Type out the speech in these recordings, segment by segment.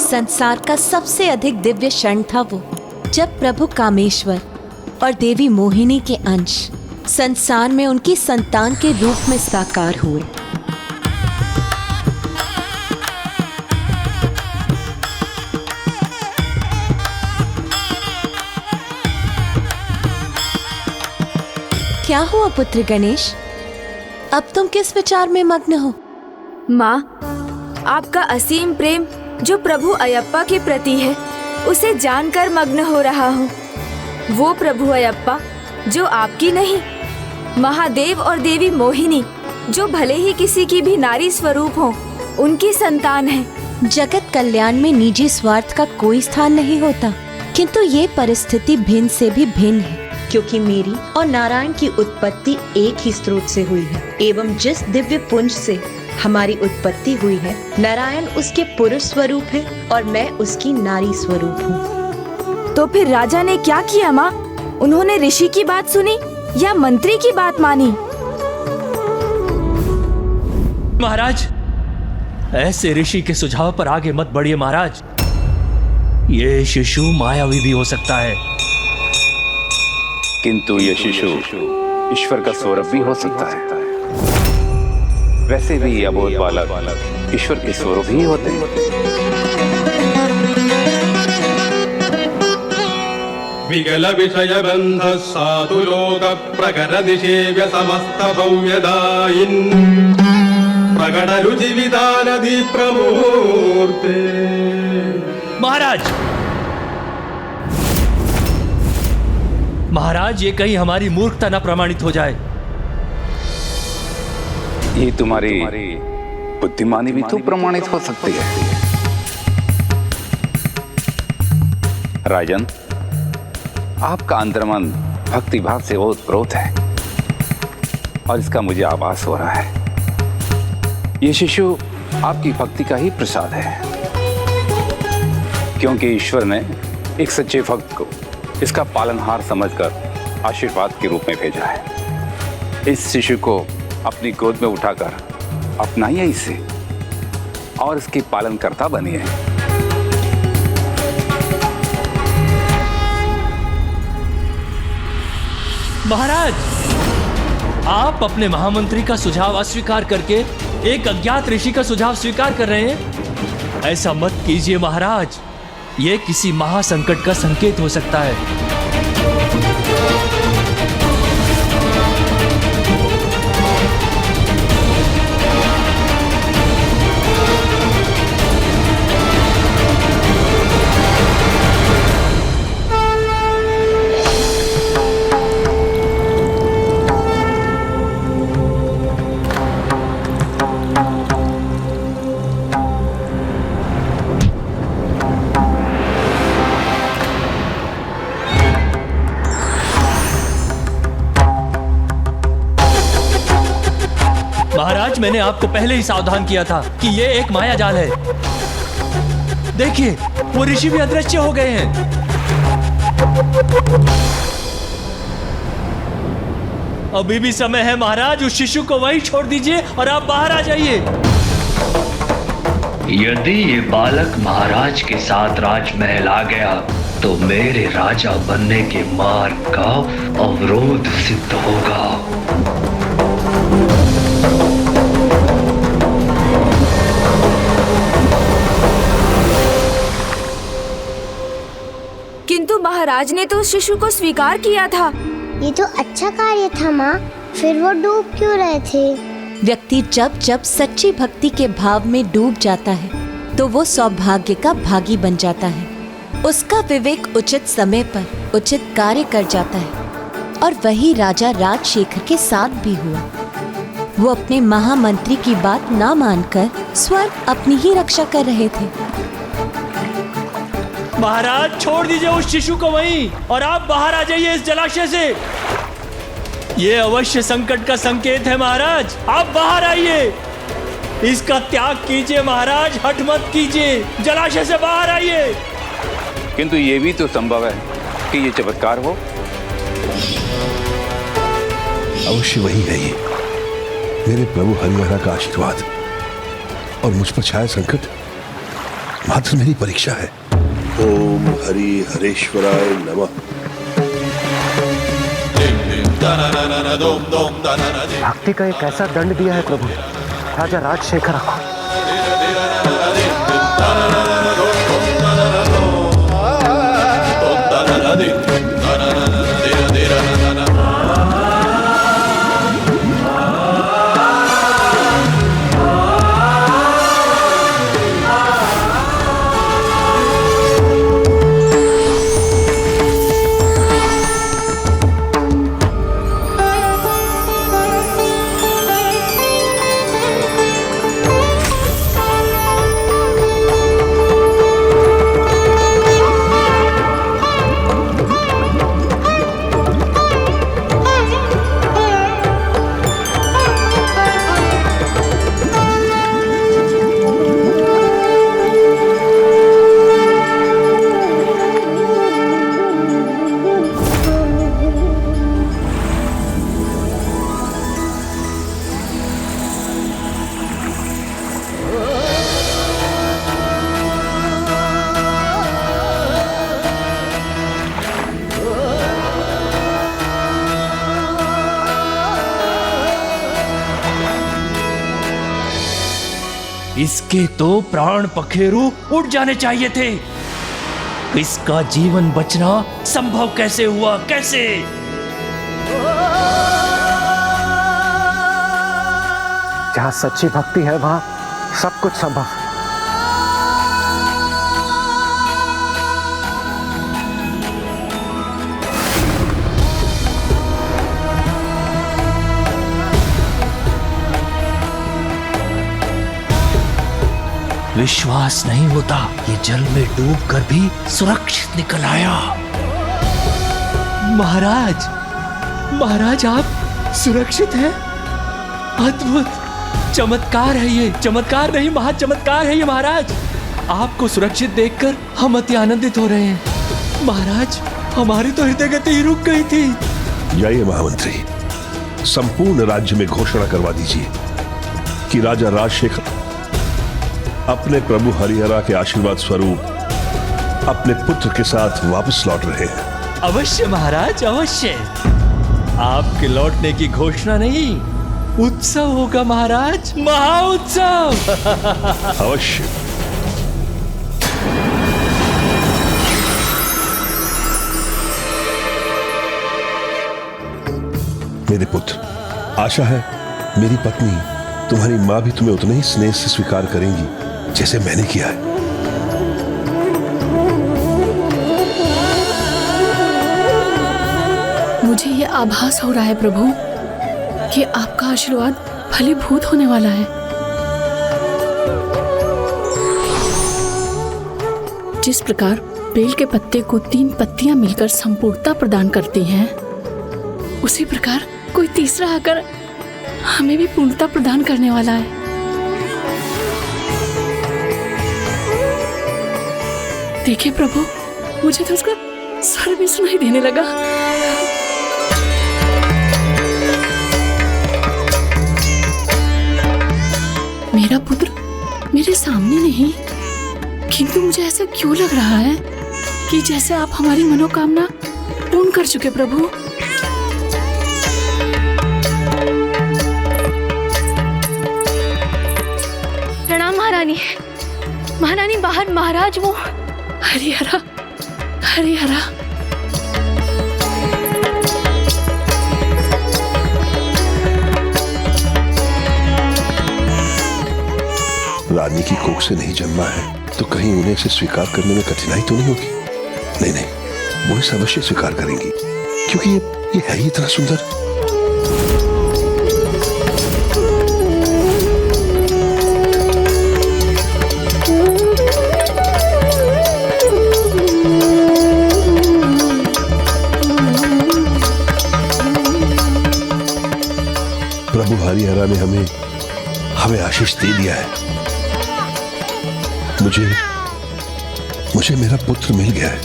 संसार का सबसे अधिक दिव्य क्षण था वो, जब प्रभु कामेश्वर और देवी मोहिनी के अंश संसार में उनकी संतान के रूप में साकार हुए। क्या हुआ पुत्र गणेश, अब तुम किस विचार में मग्न हो? माँ, आपका असीम प्रेम जो प्रभु अयप्पा के प्रति है, उसे जानकर मग्न हो रहा हूँ। वो प्रभु अयप्पा जो आपकी नहीं, महादेव और देवी मोहिनी जो भले ही किसी की भी नारी स्वरूप हो, उनकी संतान है। जगत कल्याण में निजी स्वार्थ का कोई स्थान नहीं होता, किंतु ये परिस्थिति भिन्न से भी भिन्न है, क्योंकि मेरी और नारायण की उत्पत्ति एक ही स्रोत से हुई है, एवं जिस दिव्य पुंज से हमारी उत्पत्ति हुई है, नारायण उसके पुरुष स्वरूप है और मैं उसकी नारी स्वरूप हूँ। तो फिर राजा ने क्या किया माँ? उन्होंने ऋषि की बात सुनी या मंत्री की बात मानी? महाराज, ऐसे ऋषि के सुझाव पर आगे मत बढ़िए महाराज। ये शिशु मायावी भी हो सकता है, किंतु ये शिशु ईश्वर का स्वरूप भी हो सकता है। वैसे भी अबोध बालक ईश्वर के स्वरूप ही होते हैं। विगल विषय बंध साधु लोक प्रकर निषेव्य समस्त भव्यदायिन् प्रगट रुचि विधान दी प्रमूर्ते। महाराज, ये कहीं हमारी मूर्खता न प्रमाणित हो जाए। ये तुम्हारी बुद्धिमानी भी तो प्रमाणित हो सकती है। राजन, आपका अंतर्मन भक्ति भाव से ओतप्रोत है और इसका मुझे आभास हो रहा है। ये शिशु आपकी भक्ति का ही प्रसाद है, क्योंकि ईश्वर ने एक सच्चे भक्त को इसका पालनहार समझकर आशीर्वाद के रूप में भेजा है। इस शिशु को अपनी गोद में उठाकर अपनाइए इसे और इसकी पालनकर्ता बनिए। महाराज, आप अपने महामंत्री का सुझाव अस्वीकार करके एक अज्ञात ऋषि का सुझाव स्वीकार कर रहे हैं। ऐसा मत कीजिए महाराज, ये किसी महासंकट का संकेत हो सकता है। महाराज, मैंने आपको पहले ही सावधान किया था कि ये एक माया जाल है। देखिए, वो ऋषि भी अदृश्य हो गए हैं। अभी भी समय है महाराज, उस शिशु को वहीं छोड़ दीजिए और आप बाहर आ जाइए। यदि ये बालक महाराज के साथ राजमहल आ गया तो मेरे राजा बनने के मार्ग का अवरोध सिद्ध होगा। किंतु महाराज ने तो शिशु को स्वीकार किया था। ये तो अच्छा कार्य था माँ, फिर वो डूब क्यों रहे थे? व्यक्ति जब जब सच्ची भक्ति के भाव में डूब जाता है तो वो सौभाग्य का भागी बन जाता है। उसका विवेक उचित समय पर उचित कार्य कर जाता है और वही राजा राजशेखर के साथ भी हुआ। वो अपने महामंत्री की बात ना मानकर स्वयं अपनी ही रक्षा कर रहे थे। महाराज, छोड़ दीजिए उस शिशु को वहीं और आप बाहर आ जाइए इस जलाशय से। ये अवश्य संकट का संकेत है महाराज, आप बाहर आइए। इसका त्याग कीजिए महाराज, हठ मत कीजिए, जलाशय से बाहर आइए। किंतु ये भी तो संभव है कि ये चमत्कार हो। अवश्य वही है ये, मेरे प्रभु हरिहरा का आशीर्वाद और मुझ पर छाया संकट मात्र मेरी परीक्षा है। ओम हरि हरेश्वराय नमः। भक्ति का एक ऐसा दंड दिया है प्रभु, राजा राजशेखर को। इसके तो प्राण पखेरु उड़ जाने चाहिए थे। इसका जीवन बचना संभव कैसे हुआ, कैसे? जहाँ सच्ची भक्ति है वहाँ सब कुछ संभव। विश्वास नहीं होता, ये जल में डूबकर भी सुरक्षित निकल आया। महाराज, महाराज आप सुरक्षित हैं? अद्भुत चमत्कार है ये, चमत्कार नहीं महाचमत्कार है ये महाराज। आपको सुरक्षित देखकर हम अति आनंदित हो रहे हैं। महाराज, हमारी तो हृदय गति ही रुक गई थी। जाइए महामंत्री, संपूर्ण राज्य में घोषणा करवा दीजिए कि राजा राजशेखर अपने प्रभु हरिहरा के आशीर्वाद स्वरूप अपने पुत्र के साथ वापस लौट रहे हैं। अवश्य महाराज, अवश्य। आपके लौटने की घोषणा नहीं, उत्सव होगा महाराज, महाउत्सव। अवश्य। मेरे पुत्र, आशा है मेरी पत्नी तुम्हारी मां भी तुम्हें उतना ही स्नेह से स्वीकार करेंगी जैसे मैंने किया है। मुझे ये आभास हो रहा है प्रभु कि आपका आशीर्वाद फलीभूत होने वाला है। जिस प्रकार बेल के पत्ते को 3 पत्तियां मिलकर संपूर्णता प्रदान करती हैं, उसी प्रकार कोई तीसरा आकर हमें भी पूर्णता प्रदान करने वाला है। देखिए प्रभु, मुझे तो उसका स्वर भी सुनाई देने लगा। मेरा पुत्र मेरे सामने नहीं, किंतु मुझे ऐसा क्यों लग रहा है कि जैसे आप हमारी मनोकामना पूर्ण कर चुके प्रभु। प्रणाम महारानी। महारानी बाहर महाराज वो हरिहरा, हरिहरा। रानी की कोख से नहीं जन्मा है तो कहीं उन्हें इसे स्वीकार करने में कठिनाई तो नहीं होगी? नहीं नहीं, वो इसे अवश्य स्वीकार करेंगी क्योंकि ये है ही इतना सुंदर। प्रभु हरिहरा ने हमें आशीष दे दिया है। मुझे मेरा पुत्र मिल गया है।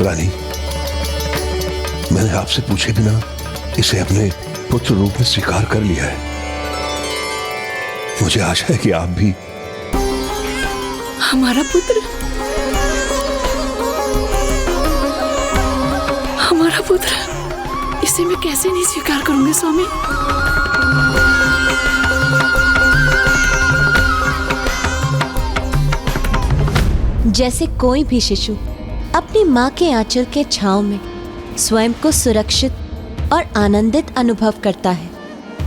रानी, मैंने आपसे पूछे बिना इसे अपने पुत्र रूप में स्वीकार कर लिया है। मुझे आशा है कि आप भी हमारा पुत्र, हमारा पुत्र, इसे मैं कैसे नहीं स्वीकार करूंगी स्वामी। जैसे कोई भी शिशु अपनी माँ के आंचल के छांव में स्वयं को सुरक्षित और आनंदित अनुभव करता है,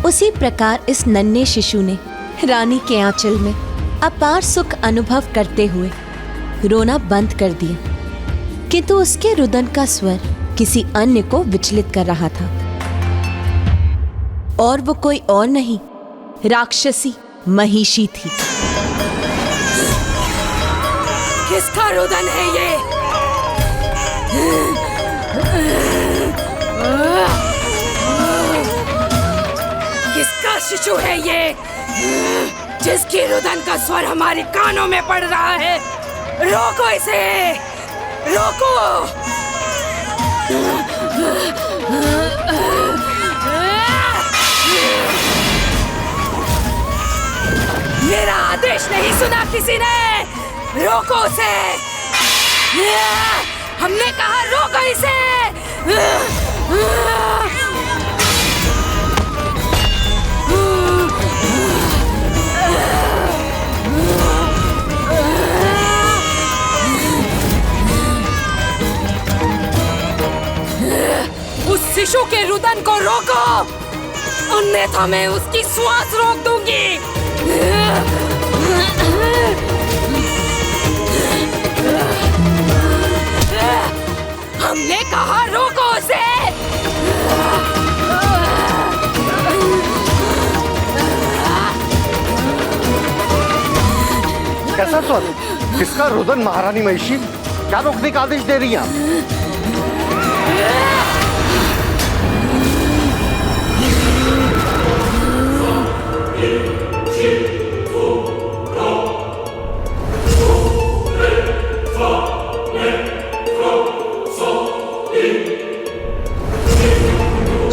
उसी प्रकार इस नन्हे शिशु ने रानी के आंचल में अपार सुख अनुभव करते हुए रोना बंद कर दिया। किंतु उसके रुदन का स्वर किसी अन्य को विचलित कर रहा था, और वो कोई और नहीं, राक्षसी महिषी थी। किसका रुदन है ये? किसका शिशु है ये जिसकी रुदन का स्वर हमारे कानों में पड़ रहा है? रोको इसे, रोको। मेरा आदेश नहीं सुना किसी ने? रोको उसे, हमने कहा रोको इसे। उस शिशु के रुदन को रोको, अन्यथा मैं उसकी श्वास रोक दूंगी। हमने कहा रोको उसे। कैसा स्वर? किसका रुदन महारानी महिषी? क्या रोकने का आदेश दे रही हैं आप?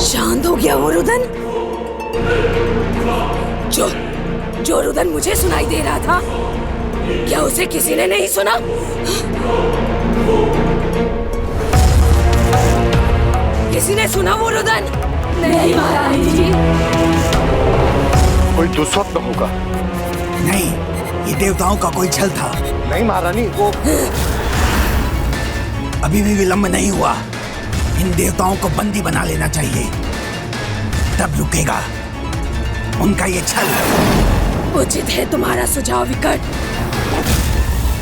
शांत हो गया वो रुदन? जो रुदन मुझे सुनाई दे रहा था, क्या उसे किसी ने नहीं सुना? किसी ने सुना वो रुदन? नहीं महारानी जी। कोई दुस्वप्न होगा। नहीं, ये देवताओं का कोई छल था। नहीं महारानी, वो अभी भी विलंब नहीं हुआ। इन देवताओं को बंदी बना लेना चाहिए, तब रुकेगा उनका ये छल। उचित है तुम्हारा सुझाव विकट।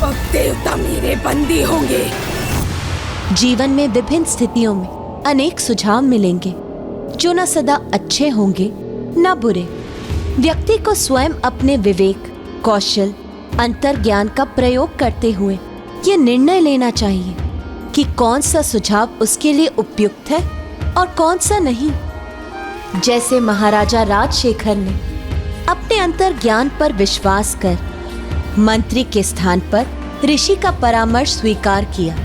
अब देवता मेरे बंदी होंगे। जीवन में विभिन्न स्थितियों में अनेक सुझाव मिलेंगे जो न सदा अच्छे होंगे न बुरे। व्यक्ति को स्वयं अपने विवेक, कौशल, अंतर्ज्ञान का प्रयोग करते हुए ये निर्णय लेना चाहिए कि कौन सा सुझाव उसके लिए उपयुक्त है और कौन सा नहीं। जैसे महाराजा राजशेखर ने अपने अंतर्ज्ञान पर विश्वास कर मंत्री के स्थान पर ऋषि का परामर्श स्वीकार किया,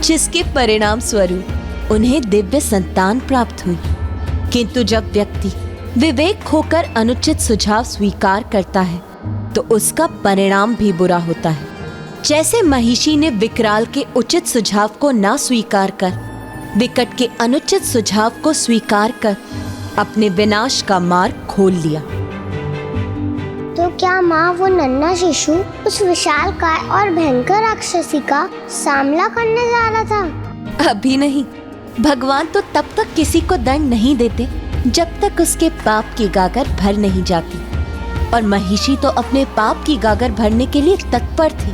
जिसके परिणाम स्वरूप उन्हें दिव्य संतान प्राप्त हुई। किंतु जब व्यक्ति विवेक खोकर अनुचित सुझाव स्वीकार करता है तो उसका परिणाम भी बुरा होता है। जैसे महिषी ने विकराल के उचित सुझाव को न स्वीकार कर विकट के अनुचित सुझाव को स्वीकार कर अपने विनाश का मार्ग खोल लिया। तो क्या माँ वो नन्हा शिशु उस विशालकाय और भयंकर राक्षसी का सामना करने जा रहा था? अभी नहीं। भगवान तो तब तक किसी को दंड नहीं देते जब तक उसके पाप की गागर भर नहीं जाती, और महिषी तो अपने पाप की गागर भरने के लिए तत्पर थी।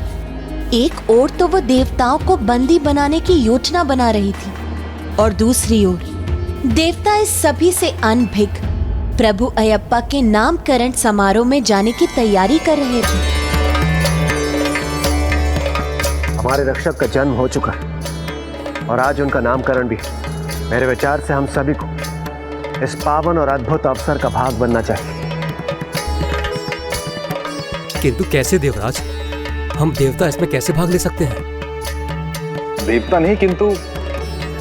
एक ओर तो वो देवताओं को बंदी बनाने की योजना बना रही थी, और दूसरी ओर देवता इस सभी से अनभिज्ञ प्रभु अयप्पा के नामकरण समारोह में जाने की तैयारी कर रहे थे। हमारे रक्षक का जन्म हो चुका है और आज उनका नामकरण भी। मेरे विचार से हम सभी को इस पावन और अद्भुत अवसर का भाग बनना चाहिए। किंतु कैसे देवराज? हम देवता इसमें कैसे भाग ले सकते हैं? देवता नहीं, किंतु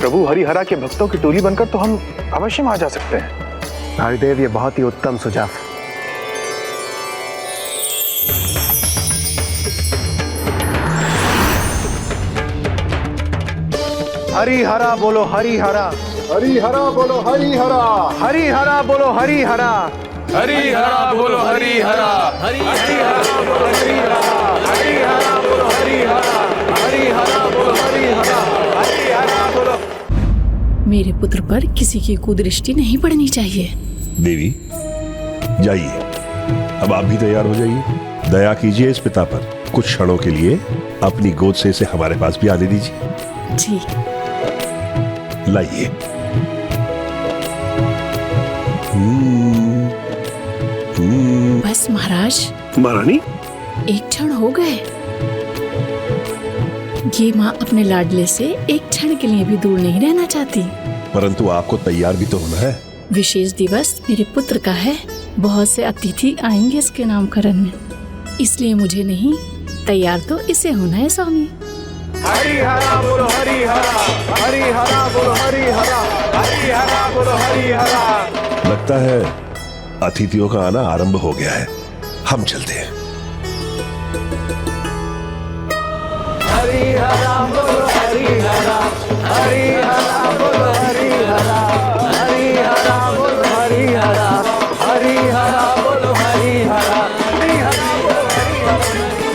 प्रभु हरिहरा के भक्तों की टोली बनकर तो हम अवश्य वहां जा सकते हैं। हरिदेव, ये बहुत ही उत्तम सुझाव। हरी हरा बोलो हरी हरा, हरी हरा बोलो हरी हरा, हरी हरा बोलो हरी हरा, हरी हरा बोलो हरी हरा, हरी हरा बोलो हरी हरा, हरी हरा बोलो हरी हरा, हरी हरा बोलो हरी हरा, हरी हरा बोलो। मेरे पुत्र पर किसी की कुदृष्टि नहीं पड़नी चाहिए। देवी जाइए, अब आप भी तैयार हो जाइए। दया कीजिए इस पिता पर, कुछ क्षणों के लिए अपनी गोद से इसे हमारे पास भी आने दीजिए। जी लाइए। बस महाराज। महारानी, एक क्षण हो गए। ये माँ अपने लाडले से एक क्षण के लिए भी दूर नहीं रहना चाहती। परंतु आपको तैयार भी तो होना है। विशेष दिवस मेरे पुत्र का है, बहुत से अतिथि आएंगे इसके नामकरण में, इसलिए मुझे नहीं, तैयार तो इसे होना है स्वामी। हरी हरा बोलो हरी हरा, हरी हरा बोलो हरी हरा, हरी हरा बोलो हरी हरा। लगता है अतिथियों का आना आरंभ हो गया है, हम चलते हैं। हरी हरा बोलो हरी हरा, हरी हरा बोलो हरी हरा, हरी हरा बोलो हरी हरा, हरी हरा बोलो हरी हरा, हरी हरा बोलो हरी हरा।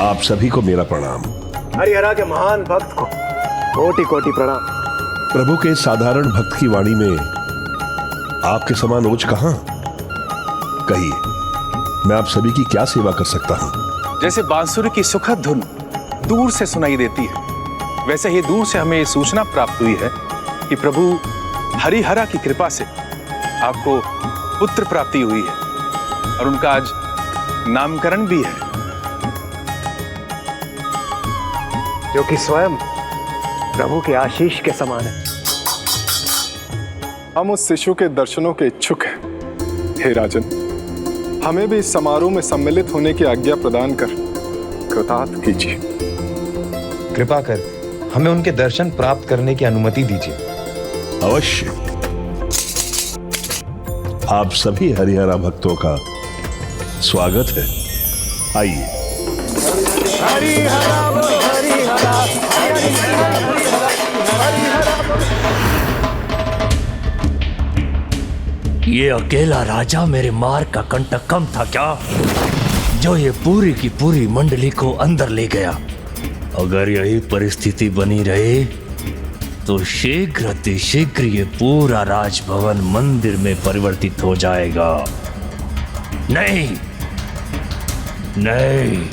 आप सभी को मेरा प्रणाम। हरिहरा के महान भक्त को कोटि कोटि प्रणाम। प्रभु के साधारण भक्त की वाणी में आपके समान ओज कहां? कहिए, मैं आप सभी की क्या सेवा कर सकता हूं? जैसे बांसुरी की सुखद धुन दूर से सुनाई देती है, वैसे ही दूर से हमें ये सूचना प्राप्त हुई है कि प्रभु हरिहरा की कृपा से आपको पुत्र प्राप्ति हुई है और उनका आज नामकरण भी है, जो कि स्वयं प्रभु के आशीष के समान है। हम उस शिशु के दर्शनों के इच्छुक हैं। हे राजन, हमें भी इस समारोह में सम्मिलित होने की आज्ञा प्रदान कर कृतार्थ कीजिए। कृपा कर हमें उनके दर्शन प्राप्त करने की अनुमति दीजिए। अवश्य। आप सभी हरिहरा भक्तों का स्वागत है, आइए। हरी हरा बोलो हरी हरा, हरी हरा ये अकेला राजा मेरे मार का कंटक कम था क्या, जो ये पूरी की पूरी मंडली को अंदर ले गया? अगर यही परिस्थिति बनी रही तो शीघ्र अतिशीघ्र ये पूरा राजभवन मंदिर में परिवर्तित हो जाएगा। नहीं नहीं,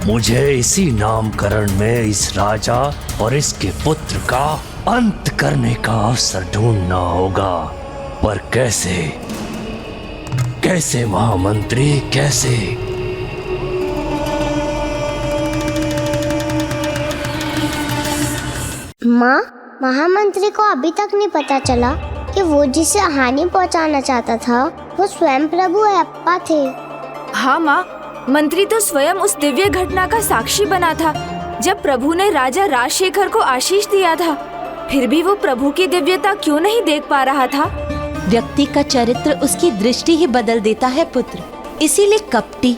मुझे इसी नामकरण में इस राजा और इसके पुत्र का अंत करने का अवसर ढूंढना होगा। पर कैसे? कैसे महामंत्री, कैसे? माँ, महामंत्री को अभी तक नहीं पता चला कि वो जिसे हानि पहुँचाना चाहता था वो स्वयं प्रभु अयप्पा थे। हाँ माँ, मंत्री तो स्वयं उस दिव्य घटना का साक्षी बना था जब प्रभु ने राजा राजशेखर को आशीष दिया था। फिर भी वो प्रभु की दिव्यता क्यों नहीं देख पा रहा था? व्यक्ति का चरित्र उसकी दृष्टि ही बदल देता है पुत्र। इसीलिए कपटी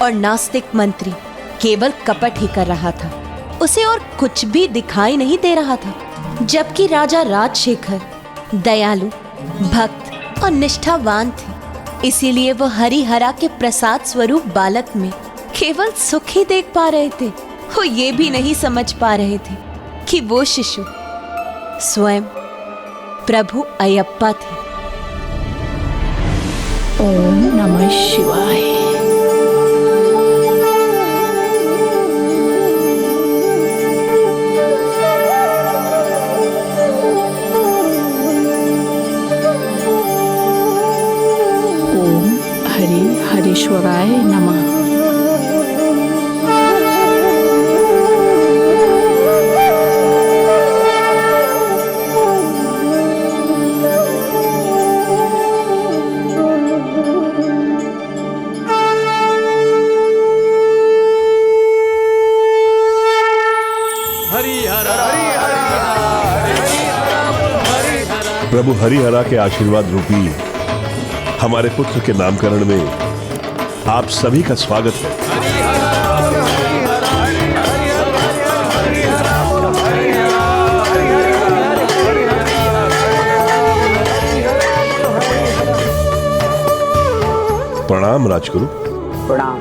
और नास्तिक मंत्री केवल कपट ही कर रहा था, उसे और कुछ भी दिखाई नहीं दे रहा था। जबकि राजा राजशेखर दयालु, भक्त और निष्ठावान थे, इसीलिए वो हरिहरा के प्रसाद स्वरूप बालक में केवल सुख ही देख पा रहे थे। वो ये भी नहीं समझ पा रहे थे कि वो शिशु स्वयं प्रभु अयप्पा थे। ओम नमः शिवाय। ओम हरि हरीश्वराय नमः। प्रभु हरिहरा के आशीर्वाद रूपी हमारे पुत्र के नामकरण में आप सभी का स्वागत है। प्रणाम राजगुरु। प्रणाम।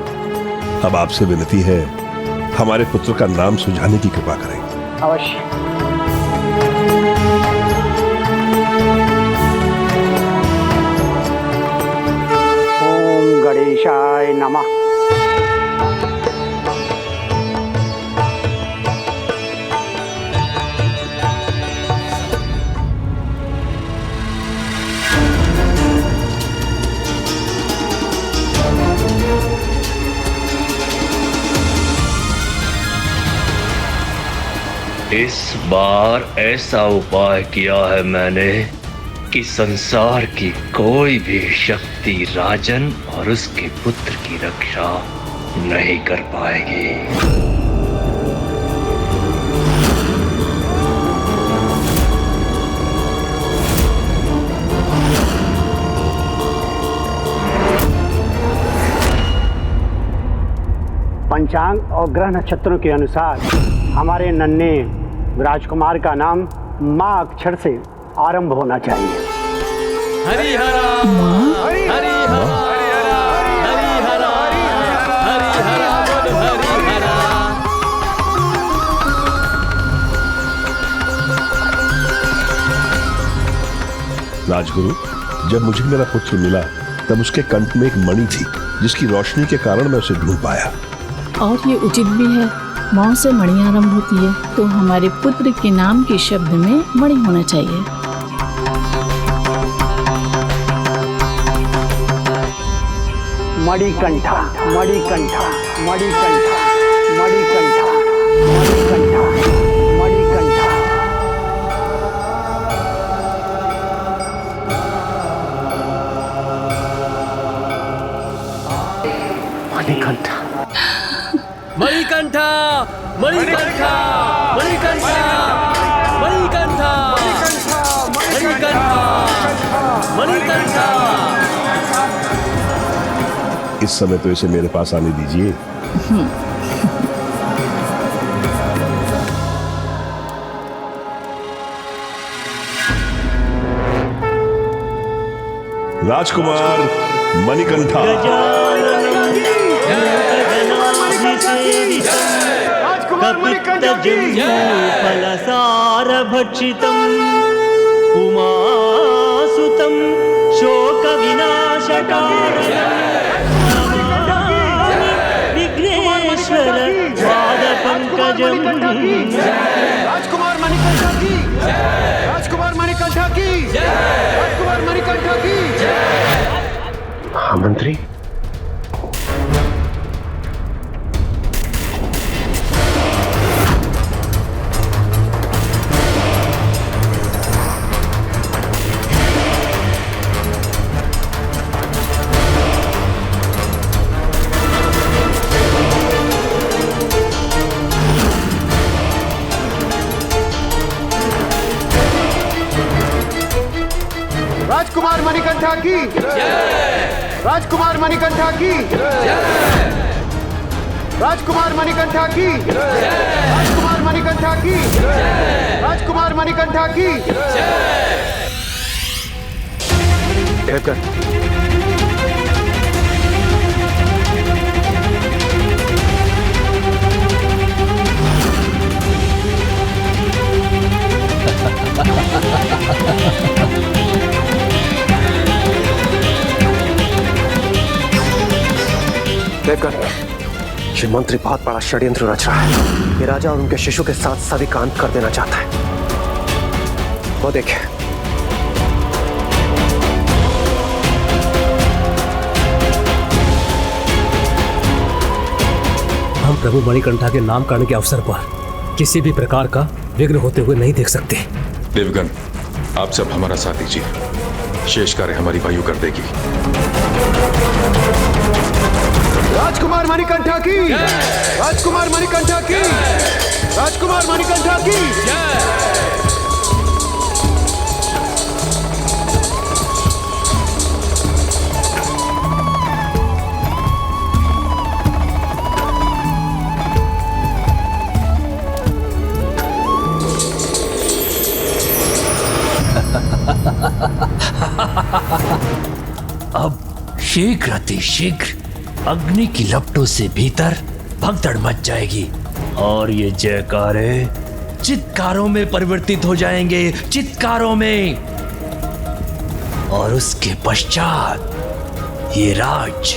अब आपसे विनती है, हमारे पुत्र का नाम सुझाने की कृपा करें। अवश्य। ओम गणेशाय नमः। इस बार ऐसा उपाय किया है मैंने कि संसार की कोई भी शक्ति राजन और उसके पुत्र की रक्षा नहीं कर पाएगी। पंचांग और ग्रह नक्षत्रों के अनुसार हमारे नन्हे राजकुमार का नाम माँ अक्षर से आरंभ होना चाहिए। हरि हरा हरि हरा हरि हरा हरि हरा हरि हरा बोल हरि हरा। राजगुरु, जब मुझे मेरा पुत्र मिला तब उसके कंठ में एक मणि थी जिसकी रोशनी के कारण मैं उसे ढूंढ पाया। और ये उचित भी है, माँ से मणि आरंभ होती है तो हमारे पुत्र के नाम के शब्द में मणि होना चाहिए। मणिकंठा मणिकंठा मणिकंठा मणिकंठा मणिकंठा मणिकंठा। मणिकंठा मणिकंठा मणिकंठा मणिकंठा मणिकंठा मणिकंठा मणिकंठा। इस समय तो इसे मेरे पास आने दीजिए। राजकुमार मणिकंठा। फलसारभक्षितम् उमासुतं शोकविनाशकारणं विघ्नेश्वर पादपङ्कजं। राजकुमार मणिकंठा की राजकुमार मणिकंठा की राजकुमार मणिकंठा की। मंत्री, राजकुमार मणिकंठा की राजकुमार मणिकंठा की राजकुमार मणिकंठा की राजकुमार मणिकंठा की राजकुमार मणिकंठा की। देवकर, ये मंत्री बहुत बड़ा षड्यंत्र रच रहा है। ये राजा और उनके शिशु के साथ सभी का अंत कर देना चाहता है। वो देखे। हम प्रभु मणिकंठा के नामकरण के अवसर पर किसी भी प्रकार का विघ्न होते हुए नहीं देख सकते। देवगन, आप सब हमारा साथ दीजिए। शेष कार्य हमारी वायु कर देगी। राजकुमार मणिकंठा की राजकुमार मणिकंठा की राजकुमार मणिकंठा की। अब शीघ्र अतिशीघ्र अग्नि की लपटों से भीतर भगदड़ मच जाएगी और ये जयकारे चित्कारों में परिवर्तित हो जाएंगे, चित्कारों में। और उसके पश्चात ये राज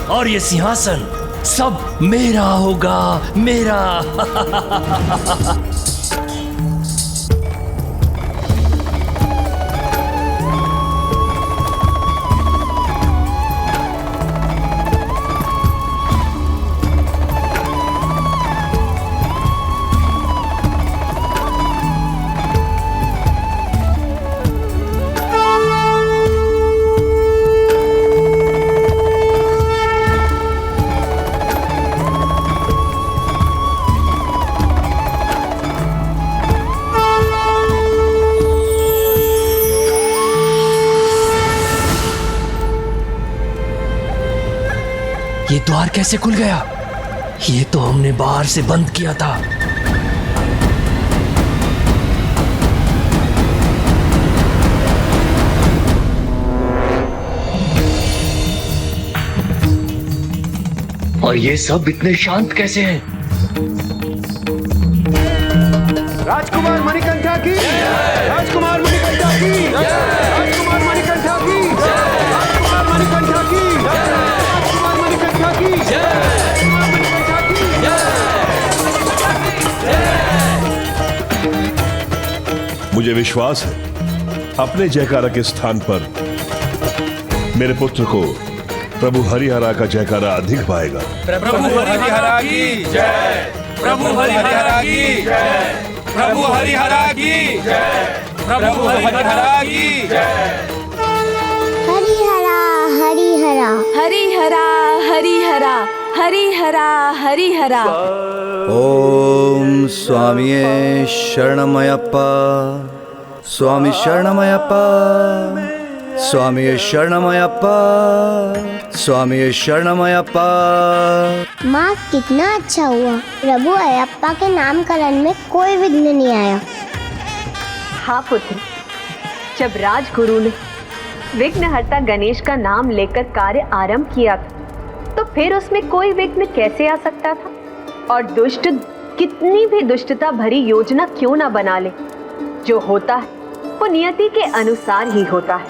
और ये सिंहासन सब मेरा होगा, मेरा। ये द्वार कैसे खुल गया? ये तो हमने बाहर से बंद किया था। और ये सब इतने शांत कैसे हैं? राजकुमार मणिकंठा की, राजकुमार मणिकंठा की, राजकुमार मणिकंठा की, राजकुमार मणिकंठा की, राजकुमार मणिकंठा की, मुझे विश्वास है अपने जयकारा के स्थान पर मेरे पुत्र को प्रभु हरिहरा का जयकारा अधिक पाएगा। प्रभु हरिहरा की जय, प्रभु हरिहरा की जय, प्रभु हरिहरा की जय, प्रभु हरिहरा की जय। हरिहरा हरिहरा हरिहरा हरिहरा हरिहरा हरिहरा। ओम स्वामिये शरणमयप्पा, स्वामी शरणमयप्पा, स्वामी शरणमयप्पा, स्वामी शरणमयप्पा। माँ कितना अच्छा हुआ, प्रभु अयप्पा के नामकरण में कोई विघ्न नहीं आया। हाँ पुत्र, जब राजगुरु ने विघ्नहर्ता गणेश का नाम लेकर कार्य आरंभ किया था, तो फिर उसमें कोई विघ्न कैसे आ सकता था? और दुष्ट कितनी भी दुष्टता भरी योजना क्यों ना बना ले, जो होता है वो नियति के अनुसार ही होता है।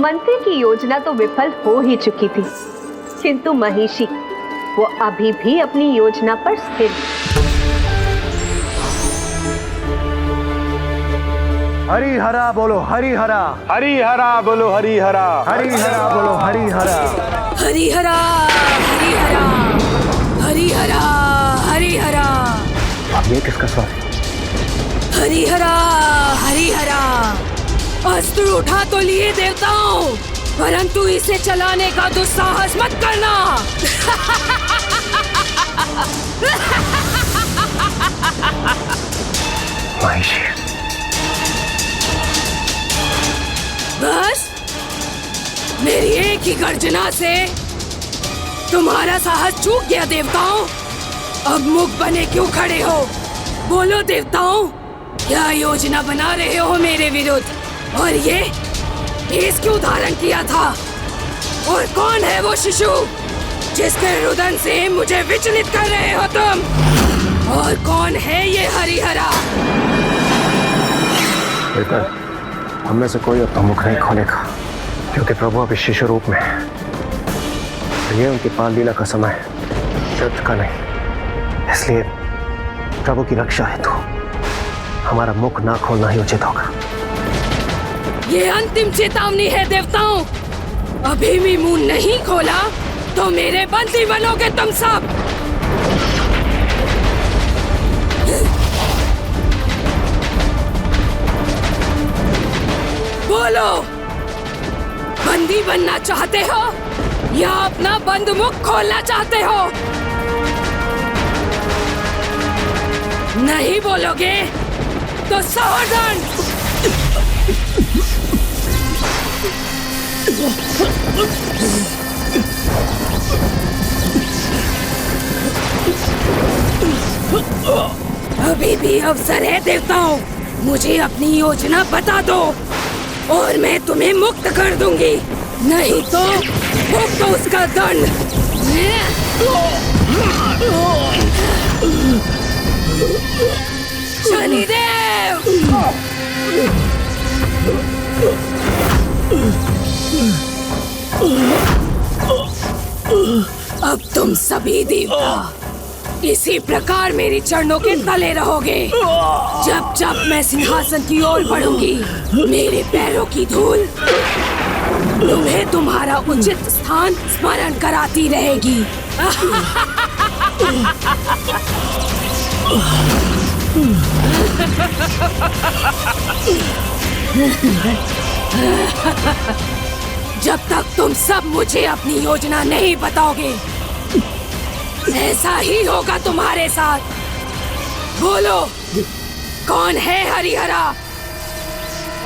मंत्री की योजना तो विफल हो ही चुकी थी, किंतु महिषी वो अभी भी अपनी योजना पर स्थिर। हरिहरा बोलो हरिहरा, हरिहरा बोलो हरिहरा, हरिहरा बोलो हरिहरा, हरिहरा हरिहरा हरिहरा हरिहरा। अब ये किसका स्वाद है? हरिहरा हरिहरा। अस्त्र उठा तो लिए देवताओं, परंतु इसे चलाने का दुस्साहस मत करना। महिषी, बस मेरी एक ही गर्जना से तुम्हारा साहस चूक गया देवताओं। अब मुख बने क्यों खड़े हो? बोलो देवताओं, क्या योजना बना रहे हो मेरे विरुद्ध? और ये भेष क्यों धारण किया था? और कौन है वो शिशु जिसके रुदन से मुझे विचलित कर रहे हो तुम? और कौन है ये हरिहरा? बेटा, हम में से कोई अब तो मुख नहीं खोलेगा, क्योंकि प्रभु अभी शिशु रूप में है। तो ये उनकी पाल लीला का समय युद्ध का नहीं, इसलिए प्रभु की रक्षा हेतु हमारा मुख ना खोलना ही उचित होगा। ये अंतिम चेतावनी है देवताओं। अभी भी मुंह नहीं खोला तो मेरे बंदी बनोगे तुम सब। बोलो, बंदी बनना चाहते हो या अपना बंद मुख खोलना चाहते हो? नहीं बोलोगे तो सावधान। अभी भी अवसर है देवताओं, मुझे अपनी योजना बता दो और मैं तुम्हें मुक्त कर दूंगी। नहीं तो भुगतो उसका दंड। शनिदेव! अब तुम सभी देवता इसी प्रकार मेरे चरणों के तले रहोगे। जब जब मैं सिंहासन की ओर बढ़ूंगी, मेरे पैरों की धूल तुम्हें तुम्हारा उचित स्थान स्मरण कराती रहेगी। जब तक तुम सब मुझे अपनी योजना नहीं बताओगे, ऐसा ही होगा तुम्हारे साथ। बोलो, कौन है हरिहरा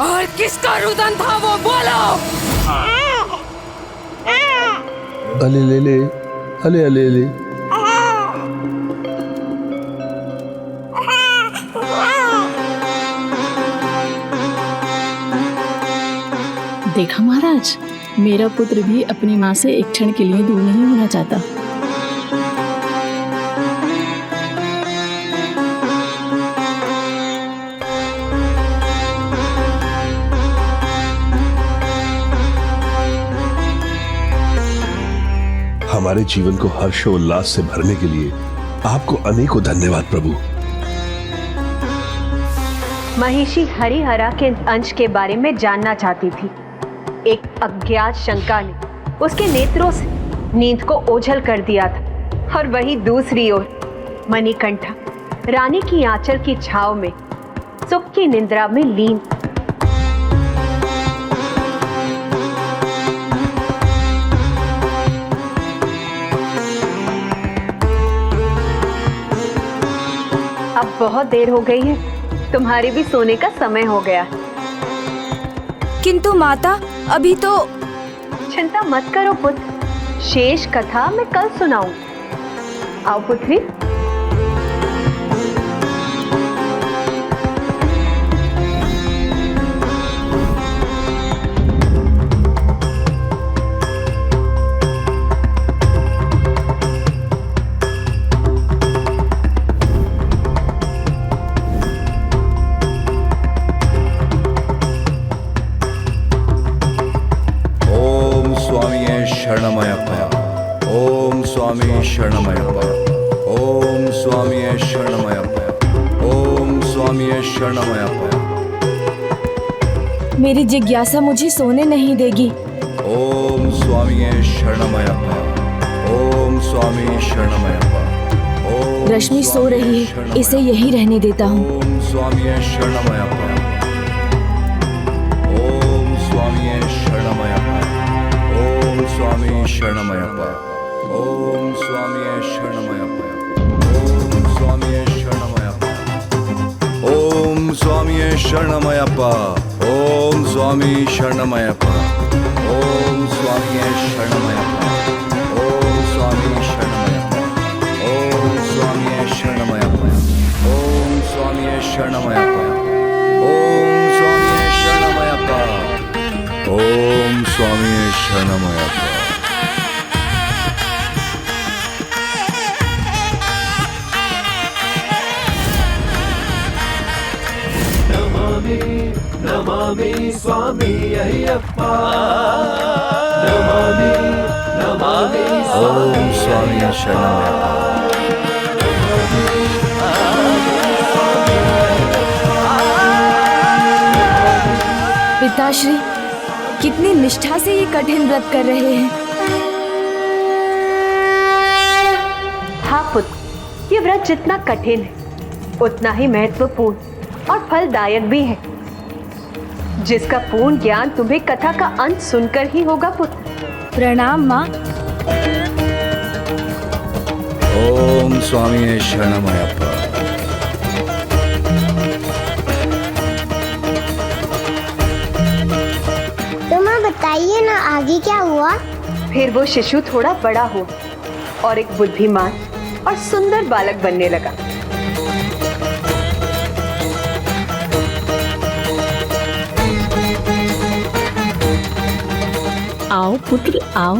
और किसका रुदन था वो बोलो। अले ले ले, अले अले ले। देखा महाराज, मेरा पुत्र भी अपनी माँ से एक क्षण के लिए दूर नहीं होना चाहता। हमारे जीवन को हर्ष और उल्लास से भरने के लिए आपको अनेकों धन्यवाद प्रभु। महिषी हरिहरा के अंश के बारे में जानना चाहती थी। एक अज्ञात शंका ने उसके नेत्रों से नींद को ओझल कर दिया था, और वहीं दूसरी ओर मणिकंठा रानी की आंचल की छाव में सुख की निंद्रा में लीन। अब बहुत देर हो गई है, तुम्हारे भी सोने का समय हो गया। किंतु माता, अभी तो। चिंता मत करो पुत्र, शेष कथा मैं कल सुनाऊं। आओ पुत्री। शरणमयप्पा। ओम स्वामी शरणमयप्पा। ओम स्वामी शरणमयप्पा। मेरी जिज्ञासा मुझे सोने नहीं देगी। ओम स्वामी शरणमयप्पा। ओम स्वामी शरणमयप्पा। रश्मि सो रही है, इसे यहीं रहने देता हूँ। ओम स्वामी शरणमयप्पा। ओम स्वामी शरणमयप्पा। ओम स्वामी शरणमयप्पा। ओम स्वामी शरणमयप्पा। ओम स्वामी शरणमयप्पा। ओम स्वामी शरणमयप्पा। ओम स्वामी शरणमयप्पा। ओम स्वामी शरणमयप्पा। ओम स्वामी शरणमयप्पा। ओम स्वामी शरणमयप्पा। ओम स्वामी शरणमयप्पा। ओम स्वामी शरणमयप्पा। ओम स्वामी शरणमयप्पा। नमामि स्वामी अय्यप्पा। नमामि नमामि ओम स्वामी शरणमयप्पा। पिताश्री, कितनी निष्ठा से ये कठिन व्रत कर रहे हैं। हाँ पुत्र, ये व्रत जितना कठिन है उतना ही महत्वपूर्ण और फलदायक भी है, जिसका पूर्ण ज्ञान तुम्हें कथा का अंत सुनकर ही होगा पुत्र। प्रणाम माँ। ओम स्वामी शरणमयप्पा। तुम्हें बताइए ना आगे क्या हुआ। फिर वो शिशु थोड़ा बड़ा हुआ और एक बुद्धिमान और सुंदर बालक बनने लगा। आओ पुत्र आओ।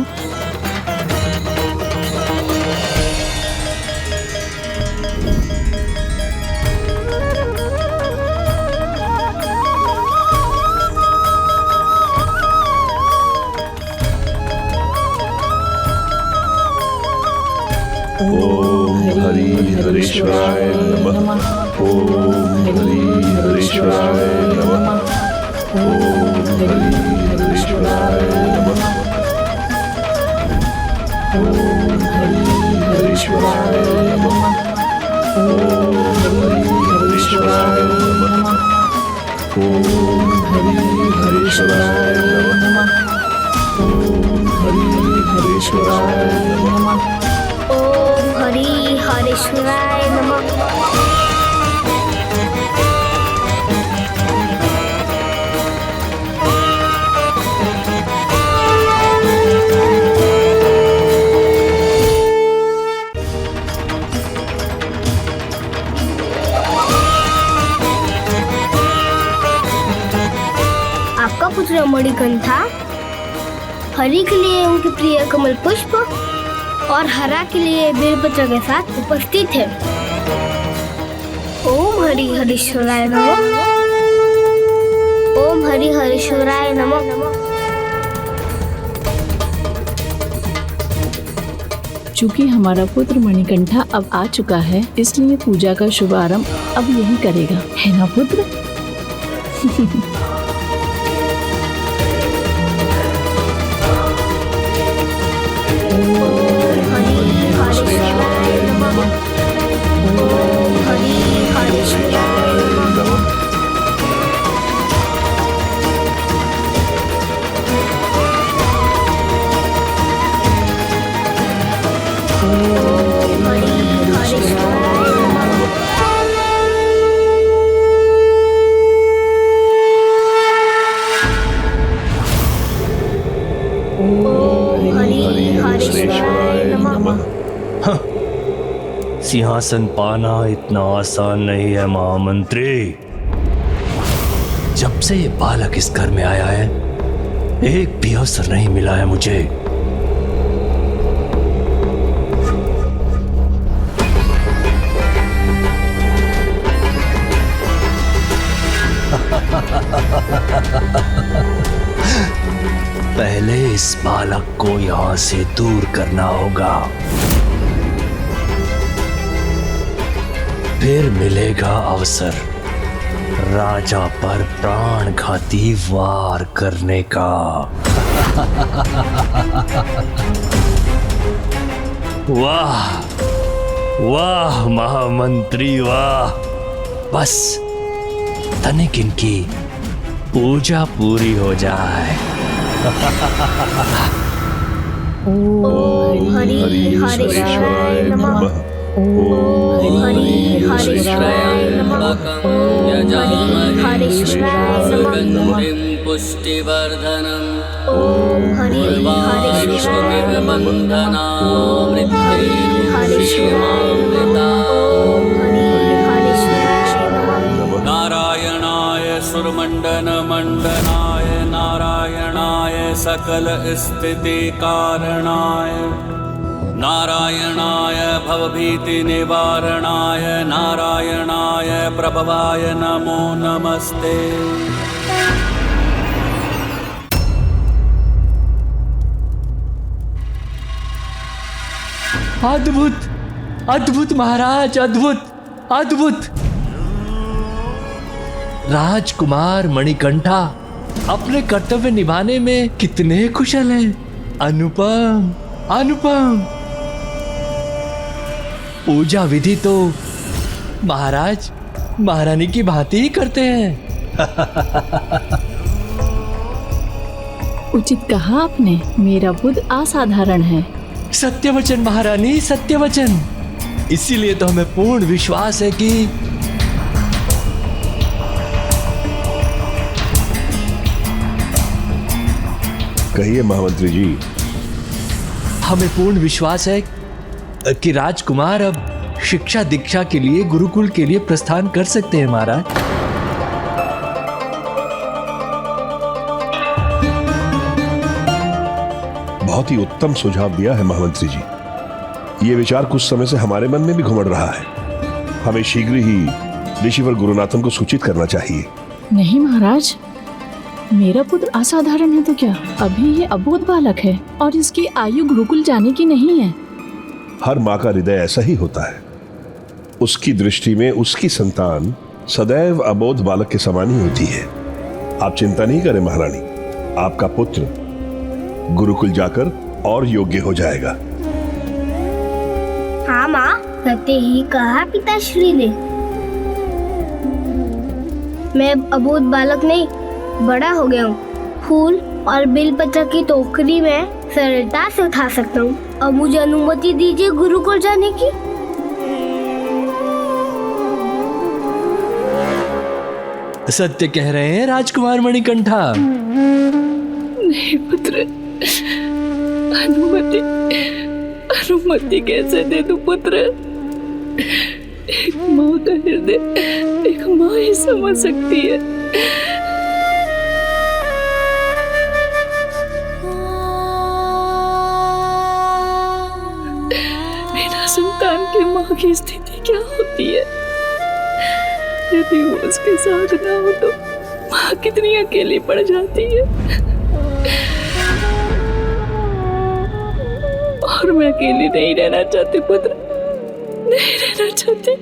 ओम हरि हरीश्वराय नमः। ओम हरि हरीश्वराय नमः। ओम हरि हरीश्वराय नमः। ओम हरि हरीश्वराय नमः। ओम हरि हरीश्वराय नमः। ओम हरि हरीश्वराय नमः। ओम हरि हरीश्वराय नमः। ओम हरि हरीश्वराय नमः। आपका पुत्र मणिकंठा हरि के लिए उनके प्रिय कमल पुष्प और हरा के लिए बेलपत्र के साथ उपस्थित है। ओम हरि हरीश्वराय नमः। ओम हरि हरीश्वराय नमः। चूंकि हमारा पुत्र मणिकंठा अब आ चुका है, इसलिए पूजा का शुभारंभ अब यही करेगा, है ना पुत्र? सिंहासन पाना इतना आसान नहीं है महामंत्री। जब से ये बालक इस घर में आया है, एक भी अवसर नहीं मिला है मुझे। पहले इस बालक को यहां से दूर करना होगा, फिर मिलेगा अवसर राजा पर प्राणघाती वार करने का। वाह वाह महामंत्री वाह, बस तनिक इनकी पूजा पूरी हो जाए। ओम हरि हरीश्वराय नमः। ओम हरि हरीश्वराय नमः। ओम हरि हरीश्वराय नमः। पुष्टिवर्धनम् ओम हरि हरीश्वराय नमः। ओम हरि हरीश्वराय नमः। ओम हरि हरीश्वराय नमः। नारायणाय सुरमंडन मंडनाय, नारायणाय सकल स्थिति कारणाय, नारायणाय भवभीति निवारणाय, नारायणाय प्रभवाय नमो नमस्ते। अद्भुत अद्भुत महाराज, अद्भुत अद्भुत। राजकुमार मणिकंठा अपने कर्तव्य निभाने में कितने कुशल हैं। अनुपम अनुपम। पूजा विधि तो महाराज महारानी की भांति ही करते हैं। उचित कहा आपने, मेरा बुद्ध असाधारण है। सत्य वचन महारानी, सत्य वचन। इसीलिए तो हमें पूर्ण विश्वास है कि कहिए महामंत्री जी। हमें पूर्ण विश्वास है कि राजकुमार अब शिक्षा दीक्षा के लिए गुरुकुल के लिए प्रस्थान कर सकते हैं महाराज। बहुत ही उत्तम सुझाव दिया है महामंत्री जी। ये विचार कुछ समय से हमारे मन में भी घुमड़ रहा है। हमें शीघ्र ही ऋषिवर गुरुनाथन को सूचित करना चाहिए। नहीं महाराज, मेरा पुत्र असाधारण है तो क्या, अभी ये अबोध बालक है और इसकी आयु गुरुकुल जाने की नहीं है। हर माँ का हृदय ऐसा ही होता है। उसकी दृष्टि में उसकी संतान सदैव अबोध बालक के समान ही होती है। आप चिंता नहीं करें महारानी, आपका पुत्र गुरुकुल जाकर और योग्य हो जाएगा। हाँ माँ, सत्य ही कहा पिताश्री ने। मैं अबोध बालक नहीं, बड़ा हो गया हूँ। फूल और बेलपत्र की टोकरी में सरलता से उठा सकता हूँ। अब मुझे अनुमति दीजिए गुरुकुल जाने की। सत्य कह रहे हैं राजकुमार मणिकंठा। नहीं पुत्र, अनुमति कैसे दे दूं पुत्र? एक माँ का हृदय एक माँ ही समझ सकती है। बिना संतान की माँ की स्थिति क्या होती है? यदि वो उसके साथ ना हो तो माँ कितनी अकेली पड़ जाती है। और मैं अकेली नहीं रहना चाहती पुत्र, नहीं रहना चाहती।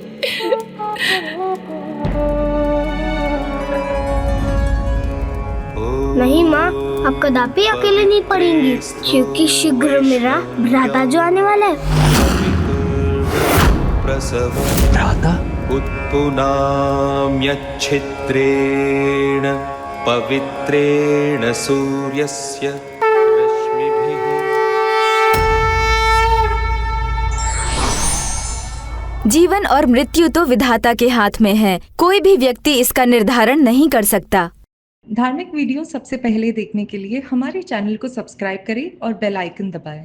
नहीं माँ, अब कदापि अकेले नहीं पड़ेंगी, क्योंकि शीघ्र मेरा भ्राता जो आने वाला है। भ्राता उत्पुनाम्यच्छिद्रेण पवित्रेण सूर्यस्य रश्मिभिः। जीवन और मृत्यु तो विधाता के हाथ में है। कोई भी व्यक्ति इसका निर्धारण नहीं कर सकता। धार्मिक वीडियो सबसे पहले देखने के लिए हमारे चैनल को सब्सक्राइब करें और बेल आइकन दबाएं।